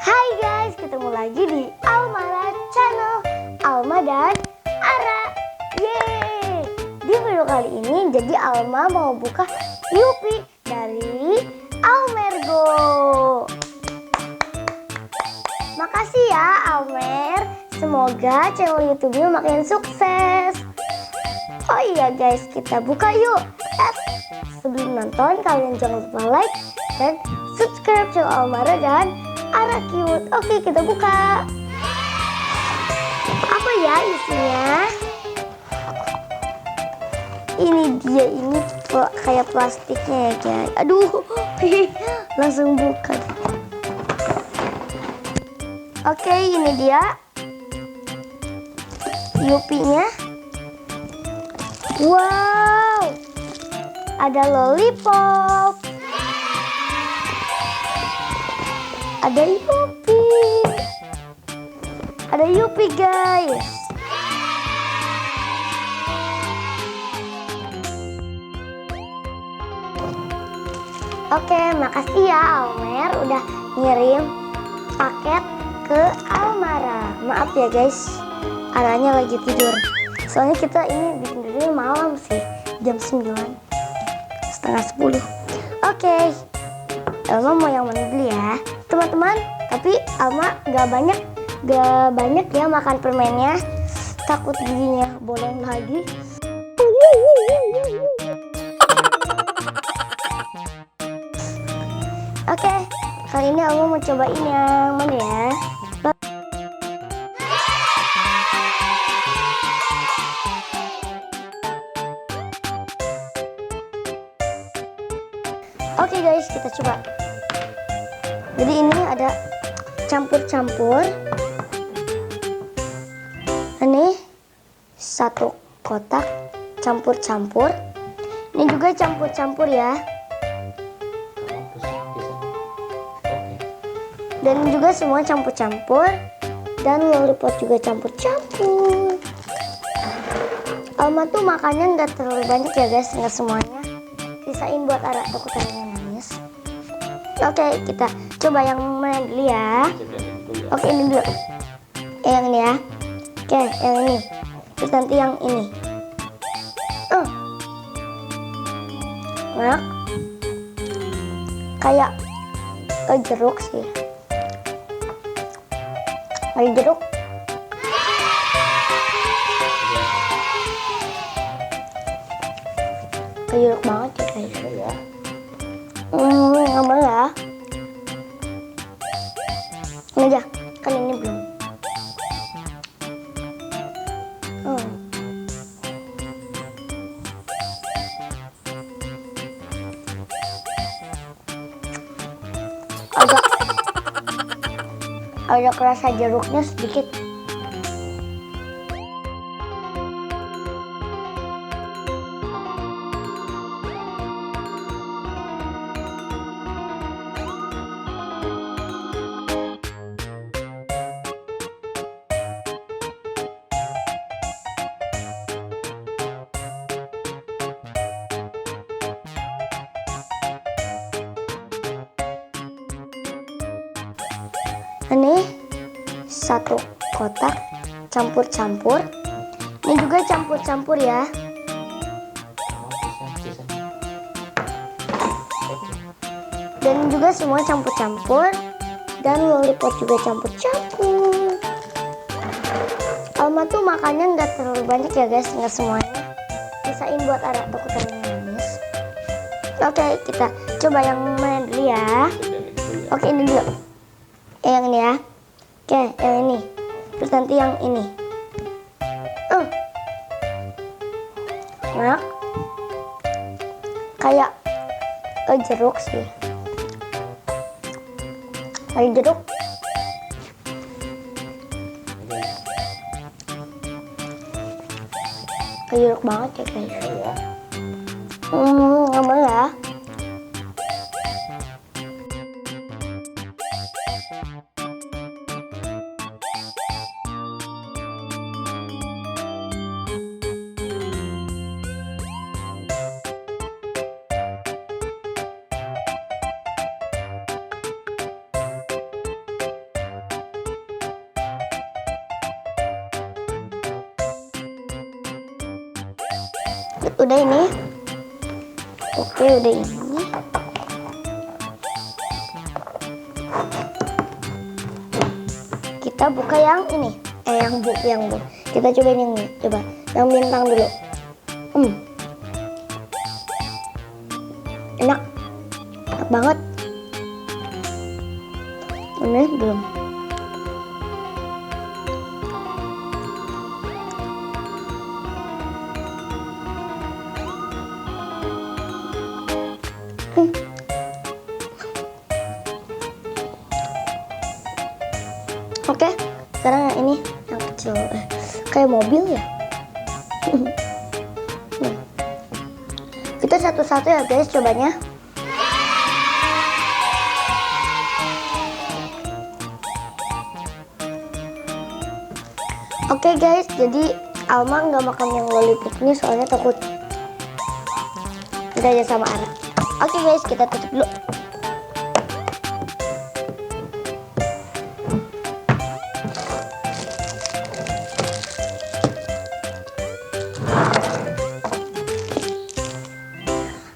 Hai guys, ketemu lagi di Almara Channel, Alma dan Ara. Yeay! Di video kali ini jadi Alma mau buka Yupi dari Almergo. Makasih ya Almer, semoga channel YouTube-nya makin sukses. Oh iya guys, kita buka yuk. Sebelum nonton kalian jangan lupa like dan subscribe channel Almara dan Ara Cute. Oke, kita buka. Apa ya isinya? Ini dia, ini kayak plastiknya ya guys. Aduh, langsung buka. Oke, ini dia Yupi-nya. Wow, ada lollipop, ada Yupi guys. Oke, makasih ya Almer udah ngirim paket ke Almara. Maaf ya guys, Aranya lagi tidur. Soalnya kita ini bikin video malam sih, jam 9, setengah 10. Oke, Alma mau yang mana dulu ya teman-teman. Tapi Alma gak banyak ya makan permennya, takut giginya bolong lagi. Oke, kali ini Alma mau cobain yang mana ya. Oke guys, kita coba. Jadi ini ada campur-campur. Ini satu kotak campur-campur. Ini juga campur-campur ya. Dan juga semua campur-campur. Dan lollipop juga campur-campur. Alma tuh makannya nggak terlalu banyak ya guys, nggak semuanya. Sisain buat Ara, takut Aranya nangis. Oke, kita coba yang mana dulu ya. Oke, ini dulu. Yang ini ya. Oke, yang ini. Terus nanti yang ini. Enak. Kayak jeruk sih. Kayak jeruk. Kayak jeruk banget ya guys. Ngambil ya. Ini aja, kan ini belum. Agak kerasa jeruknya sedikit. Ini satu kotak campur-campur. Ini juga campur-campur ya. Dan juga semua campur-campur. Dan lollipop juga campur-campur. Alma tuh makannya nggak terlalu banyak ya guys, nggak semuanya. Sisain buat Ara, takut Aranya nangis. Oke, kita coba yang mana dulu ya. Oke, ini dulu. Yang ini ya. Oke, yang ini. Terus nanti yang ini. Enak. Kayak jeruk sih. Kayak jeruk. Kayak jeruk banget ya guys. Ngambil ya. Udah ini. Oke, udah ini. Kita buka yang ini. Yang bu. Kita cobain yang ini. Coba. Yang bintang dulu. Enak. Enak banget. Ini belum. Oke, sekarang yang ini yang kecil, kayak mobil ya. Kita satu-satu ya guys cobanya. Oke guys, jadi Alma nggak makan yang lollipop ini soalnya takut kita aja sama Ara. Oke guys, kita tutup dulu.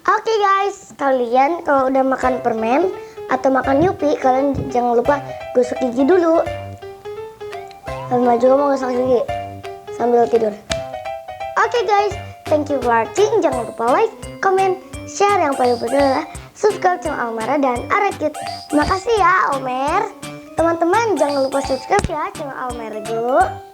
Oke guys, kalian kalau udah makan permen atau makan Yupi, kalian jangan lupa gosok gigi dulu. Alma juga mau gosok gigi sambil tidur. Oke guys, thank you for watching. Jangan lupa like, comment, share, yang paling penting adalah subscribe channel Almera dan Arakit. Terima kasih ya Almer. Teman-teman jangan lupa subscribe ya channel Almera dulu.